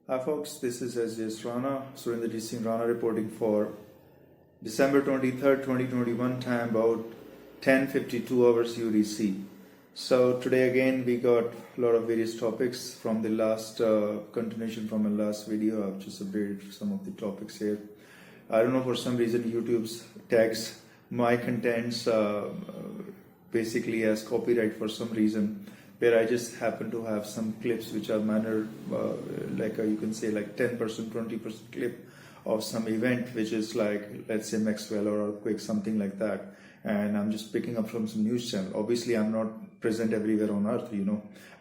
Hi folks, this is sjsrana, Surinderjit Singh Rana reporting for December 23rd, 2021, time about 10:52 hours UTC. So today again we got a lot of various topics from the last continuation from the last video. I've just updated some of the topics here. I don't know, for some reason YouTube's tags my contents basically as copyright for some reason, where I just happen to have some clips which are mannered you can say like 10%, 20% clip of some event which is like, let's say Maxwell or earthquake, something like that, and I'm just picking up from some news channel. Obviously I'm not present everywhere on earth,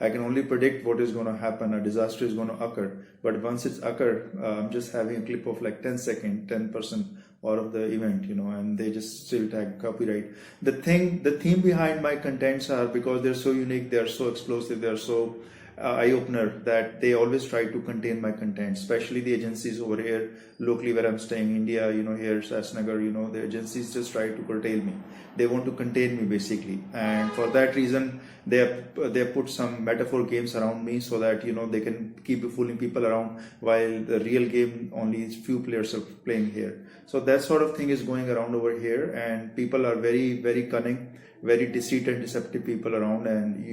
I can only predict what is going to happen. A disaster is going to occur, but once it's occurred, I'm just having a clip of like 10 seconds, 10% out of the event, and they just still tag copyright. The theme behind my contents are, because they're so unique, they're so explosive, they're so eye-opener, that they always try to contain my content, especially the agencies over here locally where I'm staying, India, here SAS Nagar, the agencies just try to curtail me. They want to contain me basically, and for that reason they have put some metaphor games around me so that they can keep fooling people around, while the real game only few players are playing here. So that sort of thing is going around over here, and people are very, very cunning, very deceit and deceptive people around, and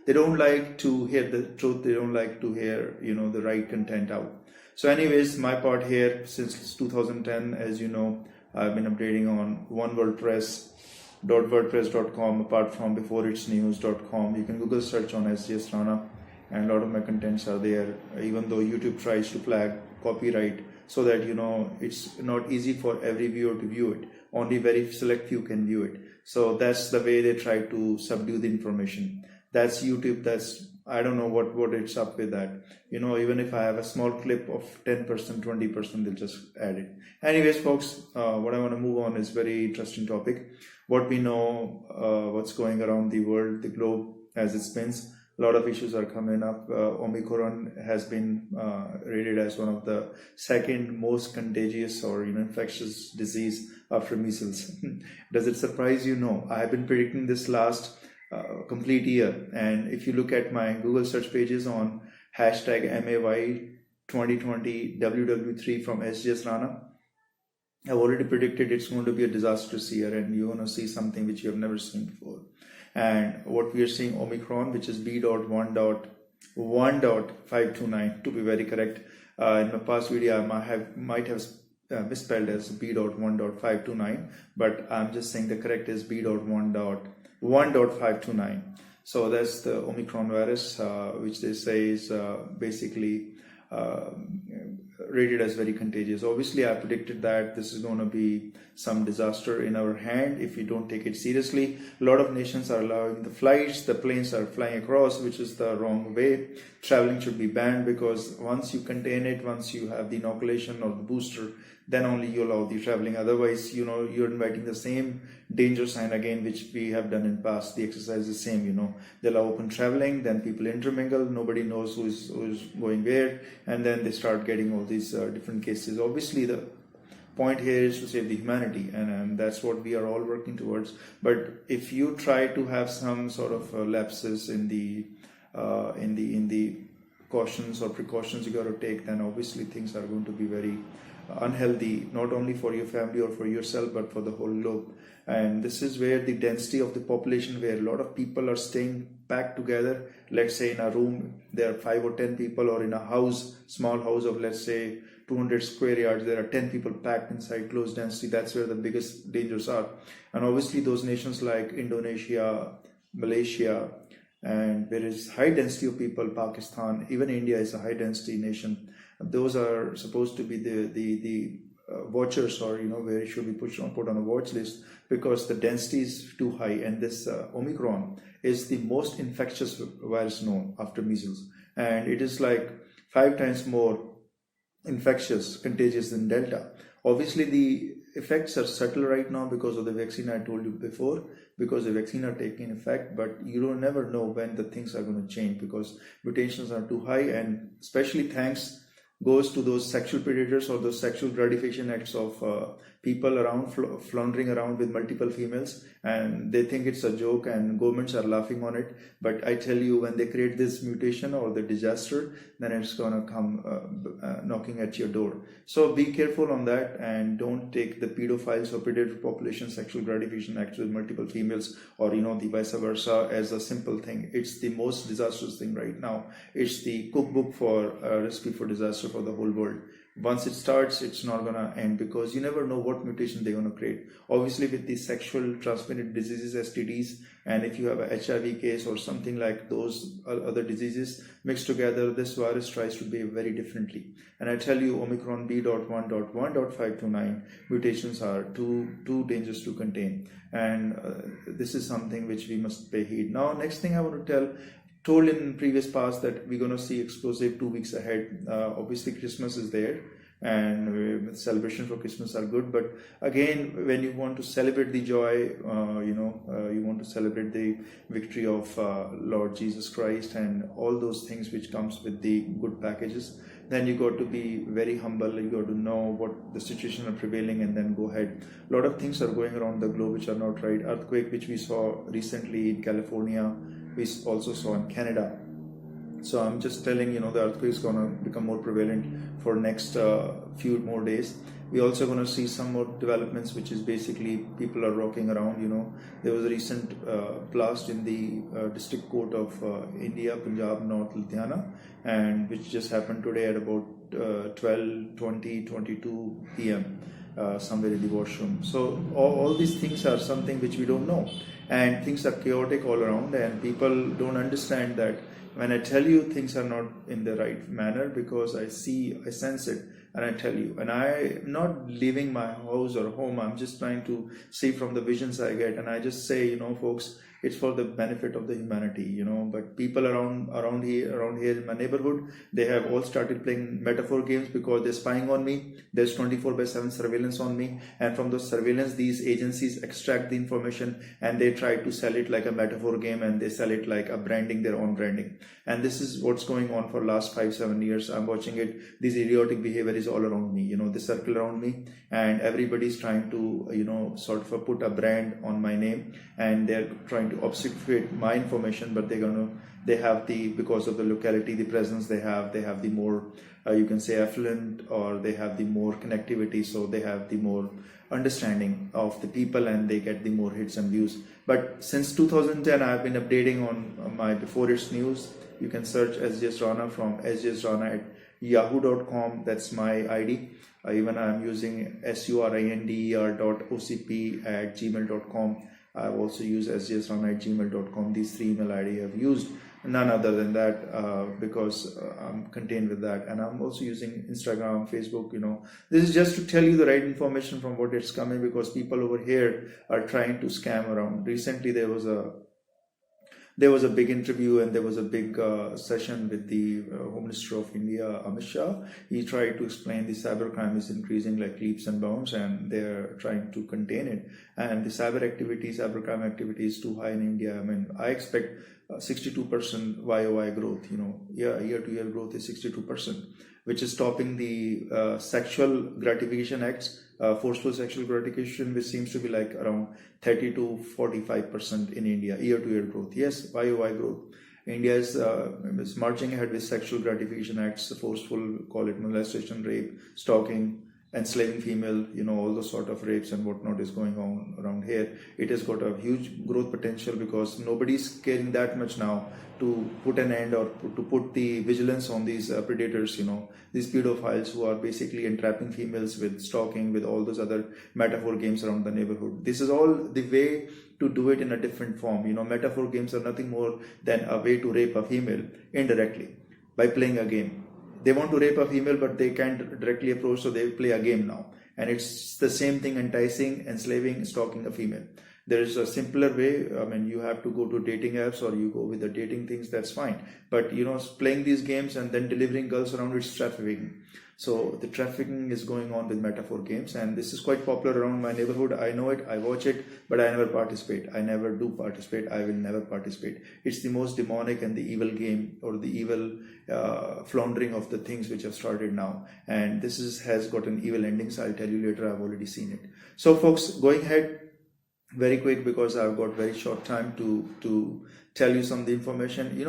they don't like to hear the truth. They don't like to hear, the right content out. So anyways, my part here since 2010, as you know, I've been updating on wordpress.com, apart from beforeitsnews.com. You can Google search on sjsrana, and a lot of my contents are there, even though YouTube tries to flag copyright so that, it's not easy for every viewer to view it. Only very select few can view it. So that's the way they try to subdue the information. That's YouTube. I don't know what it's up with that. Even if I have a small clip of 10%, 20%, they'll just add it. Anyways, folks, what I want to move on is very interesting topic. What we know, what's going around the world, the globe as it spins. A lot of issues are coming up. Omicron has been rated as one of the second most contagious or infectious disease after measles. Does it surprise you? No. I have been predicting this last complete year, and if you look at my Google search pages on hashtag MAY 2020 WW3 from sjsrana, I've already predicted it's going to be a disastrous year, and you're going to see something which you have never seen before. And what we are seeing, Omicron, which is b.1.1.529 to be very correct. In my past video I might have misspelled as b.1.529, but I'm just saying the correct is b.1.1.529. So that's the Omicron virus, which they say is basically rated as very contagious. Obviously, I predicted that this is going to be some disaster in our hand if we don't take it seriously. A lot of nations are allowing the flights, the planes are flying across, which is the wrong way. Traveling should be banned, because once you contain it, once you have the inoculation or the booster, then only you allow the traveling. Otherwise, you're inviting the same danger sign again, which we have done in past. The exercise is the same, they allow open traveling, then people intermingle, nobody knows who is going where, and then they start getting all these different cases. Obviously, the point here is to save the humanity, and that's what we are all working towards. But if you try to have some sort of lapses in the cautions or precautions you got to take, then obviously things are going to be very unhealthy, not only for your family or for yourself, but for the whole globe. And this is where the density of the population, where a lot of people are staying packed together. Let's say in a room there are 5 or 10 people, or in a house, small house of let's say 200 square yards, there are 10 people packed inside, close density. That's where the biggest dangers are. And obviously those nations like Indonesia, Malaysia, and there is high density of people, Pakistan, even India is a high density nation. Those are supposed to be the watchers, or where it should be put on a watch list, because the density is too high. And this Omicron is the most infectious virus known after measles, and it is like 5 times more infectious, contagious than Delta. Obviously the effects are subtle right now because of the vaccine I told you before, because the vaccine are taking effect, but you don't never know when the things are going to change, because mutations are too high. And especially thanks goes to those sexual predators or those sexual gratification acts of people around floundering around with multiple females, and they think it's a joke and governments are laughing on it. But I tell you, when they create this mutation or the disaster, then it's gonna come knocking at your door. So be careful on that, and don't take the pedophiles or predator population sexual gratification acts with multiple females, or the vice versa, as a simple thing. It's the most disastrous thing right now. It's the cookbook for recipe for disaster for the whole world. Once it starts, it's not going to end, because you never know what mutation they're going to create. Obviously, with these sexual transmitted diseases, STDs, and if you have a HIV case or something like those other diseases mixed together, this virus tries to behave very differently. And I tell you, omicron b.1.1.529 mutations are too dangerous to contain. And this is something which we must pay heed. Now, next thing I want to told in previous past that we're going to see explosive 2 weeks ahead. Obviously Christmas is there, and celebrations for Christmas are good, but again, when you want to celebrate the joy, you want to celebrate the victory of Lord Jesus Christ and all those things which comes with the good packages, then you got to be very humble. You got to know what the situation are prevailing and then go ahead. A lot of things are going around the globe which are not right. Earthquake which we saw recently in California, we also saw in Canada. So I'm just telling, the earthquake is going to become more prevalent for next few more days. We're also going to see some more developments, which is basically people are rocking around. There was a recent blast in the district court of India, Punjab, North Ludhiana, and which just happened today at about 22 p.m. Somewhere in the washroom. So all these things are something which we don't know, and things are chaotic all around, and people don't understand that when I tell you things are not in the right manner, because I sense it, and I tell you, and I'm not leaving my house or home. I'm just trying to see from the visions I get, and I just say, folks, it's for the benefit of the humanity, but people around here in my neighborhood, they have all started playing metaphor games because they're spying on me. There's 24/7 surveillance on me, and from the surveillance, these agencies extract the information and they try to sell it like a metaphor game, and they sell it like a branding, their own branding. And this is what's going on for last 5-7 years. I'm watching it. This idiotic behavior is all around me. They circle around me, and everybody's trying to sort of put a brand on my name, and they're trying to obfuscate my information, but they have because of the locality, the presence they have the more you can say affluent, or they have the more connectivity, so they have the more understanding of the people, and they get the more hits and views. But since 2010, I've been updating on my before it's news. You can search sjsrana from sjsrana at yahoo.com. That's my ID. Even I'm using surinder.ocp at gmail.com. I've also used sjsrana at gmail.com. These 3 email ID I've used, none other than that, because I'm contained with that. And I'm also using Instagram, Facebook. This is just to tell you the right information from what it's coming, because people over here are trying to scam around. Recently there was a big interview, and there was a big session with the Home Minister of India, Amit Shah. He tried to explain the cybercrime is increasing like leaps and bounds, and they're trying to contain it. And the cybercrime activity is too high in India. I mean, I expect 62% YOY growth. Year-to-year growth is 62%, which is topping the sexual gratification acts. Forceful sexual gratification, which seems to be like around 30 to 45% in India, year-to-year growth. Yes, YOY growth. India is marching ahead with sexual gratification acts, forceful, call it molestation, rape, stalking, enslaving female, all those sort of rapes and whatnot is going on around here. It has got a huge growth potential, because nobody's caring that much now to put an end or to put the vigilance on these predators, these pedophiles who are basically entrapping females with stalking, with all those other metaphor games around the neighborhood. This is all the way to do it in a different form. Metaphor games are nothing more than a way to rape a female indirectly by playing a game. They want to rape a female, but they can't directly approach, so they play a game now. And it's the same thing, enticing, enslaving, stalking a female. There is a simpler way. I mean, you have to go to dating apps or you go with the dating things, that's fine. But playing these games and then delivering girls around, it's trafficking. So the trafficking is going on with metaphor games, and this is quite popular around my neighborhood. I know it, I watch it, but I never participate. I never do participate. I will never participate. It's the most demonic and the evil game, or the evil floundering of the things which have started now. And this has got an evil ending, so I'll tell you later. I've already seen it. So folks, going ahead very quick, because I've got very short time to tell you some of the information.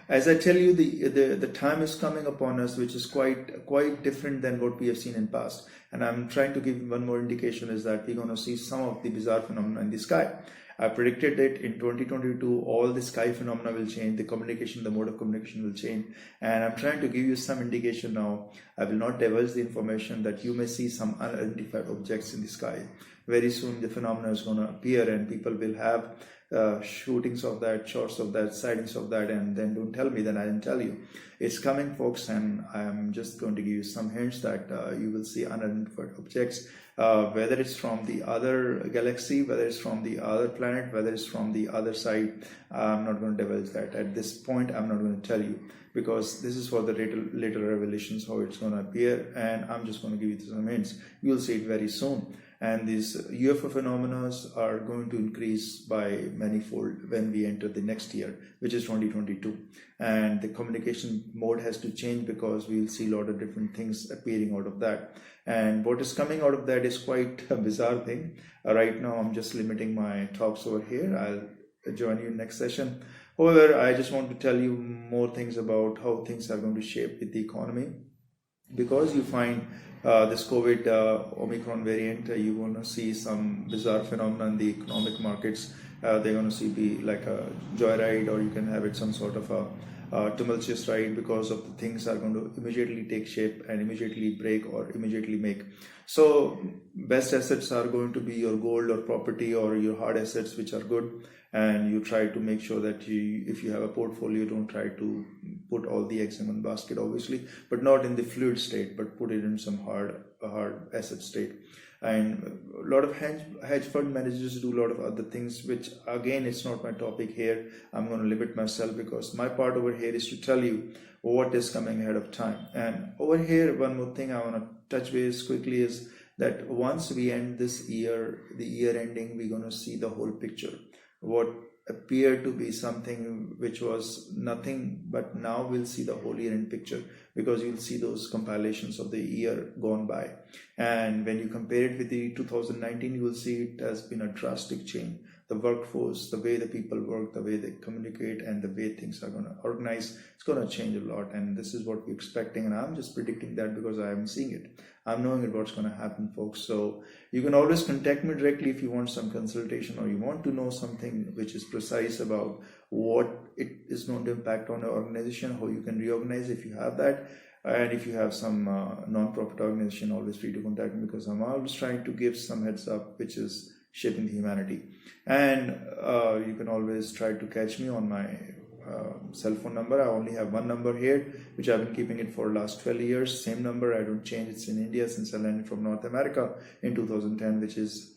As I tell you, the time is coming upon us which is quite different than what we have seen in past. And I'm trying to give one more indication, is that we're going to see some of the bizarre phenomena in the sky. I predicted that in 2022 all the sky phenomena will change, the mode of communication will change, and I'm trying to give you some indication now. I will not divulge the information, that you may see some unidentified objects in the sky. Very soon the phenomena is going to appear, and people will have shootings of that, shots of that, sightings of that, and then don't tell me, then I didn't tell you. It's coming, folks, and I'm just going to give you some hints that you will see unidentified objects, whether it's from the other galaxy, whether it's from the other planet, whether it's from the other side. I'm not going to divulge that at this point. I'm not going to tell you, because this is for the later revelations, how it's going to appear, and I'm just going to give you some hints. You'll see it very soon. And these UFO phenomena are going to increase by manifold when we enter the next year, which is 2022. And the communication mode has to change, because we'll see a lot of different things appearing out of that. And what is coming out of that is quite a bizarre thing. Right now, I'm just limiting my talks over here. I'll join you next session. However, I just want to tell you more things about how things are going to shape with the economy, because you find this COVID Omicron variant, you're going to see some bizarre phenomena in the economic markets. They're going to see be like a joyride, or you can have it some sort of a tumultuous ride, because of the things are going to immediately take shape and immediately break or immediately make. So best assets are going to be your gold or property, or your hard assets which are good, and you try to make sure that if you have a portfolio, don't try to put all the eggs in one basket, obviously, but not in the fluid state, but put it in some hard asset state. And a lot of hedge fund managers do a lot of other things, which again, it's not my topic here. I'm going to limit myself, because my part over here is to tell you what is coming ahead of time. And over here, one more thing I want to touch base quickly is that once we end this year, the year ending, we're going to see the whole picture. What appeared to be something which was nothing, but now we'll see the whole year in picture, because you'll see those compilations of the year gone by. And when you compare it with the 2019, you will see it has been a drastic change. The workforce, the way the people work, the way they communicate, and the way things are going to organize, it's going to change a lot. And this is what we're expecting. And I'm just predicting that because I am seeing it. I'm knowing what's going to happen, folks. So you can always contact me directly if you want some consultation, or you want to know something which is precise about what it is going to impact on your organization, how you can reorganize if you have that. And if you have some non-profit organization, always free to contact me, because I'm always trying to give some heads up which is shaping the humanity. And you can always try to catch me on my cell phone number. I only have one number here, which I've been keeping it for the last 12 years. Same number, I don't change. It's in India since I landed from North America in 2010, which is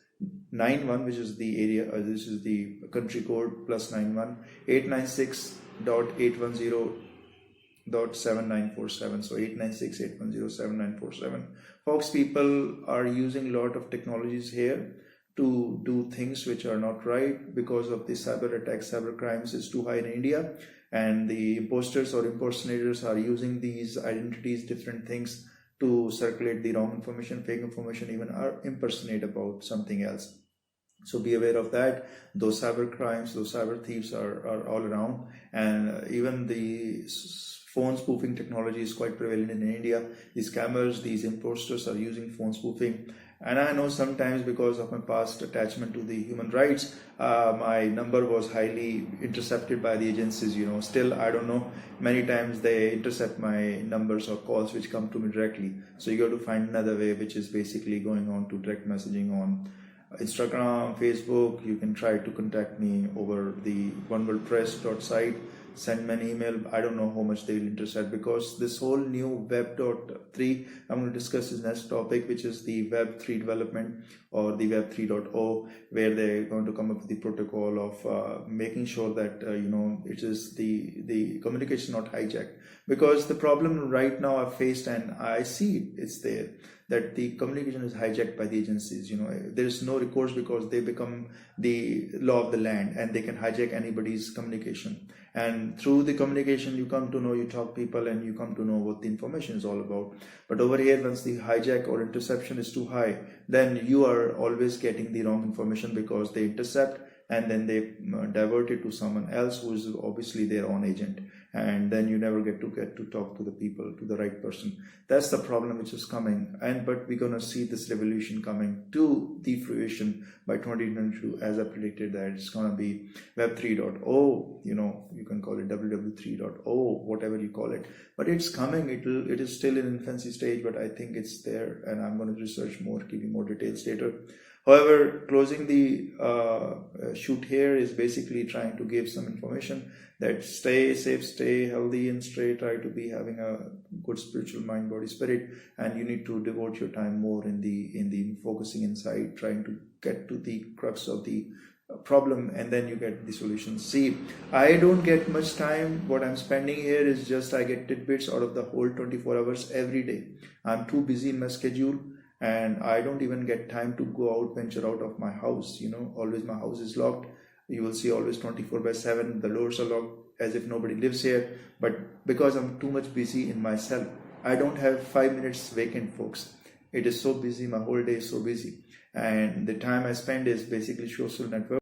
91, which is the area, this is the country code, plus 91 896.810.7947. So 896.810.7947. Folks, people are using a lot of technologies here to do things which are not right, because of the cyber attacks. Cyber crimes is too high in India, and the imposters or impersonators are using these identities, different things, to circulate the wrong information, fake information, even impersonate about something else. So be aware of that. Those cyber crimes, those cyber thieves are all around, and even the phone spoofing technology is quite prevalent in India. These scammers, these imposters are using phone spoofing. And I know sometimes, because of my past attachment to the human rights, my number was highly intercepted by the agencies. Still, I don't know, many times they intercept my numbers or calls which come to me directly. So you got to find another way, which is basically going on to direct messaging on Instagram, Facebook. You can try to contact me over the oneworldpress.site. send me an email. I don't know how much they will intercept, because this whole new Web.3, I'm going to discuss this next topic, which is the Web 3 development, or the Web 3.0, where they're going to come up with the protocol of making sure that it is the communication not hijacked. Because the problem right now I've faced, and I see it's there, that the communication is hijacked by the agencies. There is no recourse, because they become the law of the land, and they can hijack anybody's communication. And through the communication, you come to know, you talk people, and you come to know what the information is all about. But over here, once the hijack or interception is too high, then you are always getting the wrong information, because they intercept and then they divert it to someone else who is obviously their own agent, and then you never get to talk to the people, to the right person. That's the problem which is coming. But we're gonna see this revolution coming to the fruition by 2022, as I predicted, that it's gonna be Web 3.0. You can call it WW 3.0, whatever you call it, but it's coming. It is still in infancy stage, but I think it's there, and I'm going to research more, give you more details later. However, closing the shoot here is basically trying to give some information that stay safe, stay healthy, and try to be having a good spiritual mind, body, spirit, and you need to devote your time more in the focusing inside, trying to get to the crux of the problem, and then you get the solution. See, I don't get much time. What I'm spending here is just I get tidbits out of the whole 24 hours every day. I'm too busy in my schedule, and I don't even get time to go out, venture out of my house. Always my house is locked. You will see always 24/7, the doors are locked, as if nobody lives here. But because I'm too much busy in myself, I don't have 5 minutes vacant, folks. It is so busy, my whole day is so busy. And the time I spend is basically social network.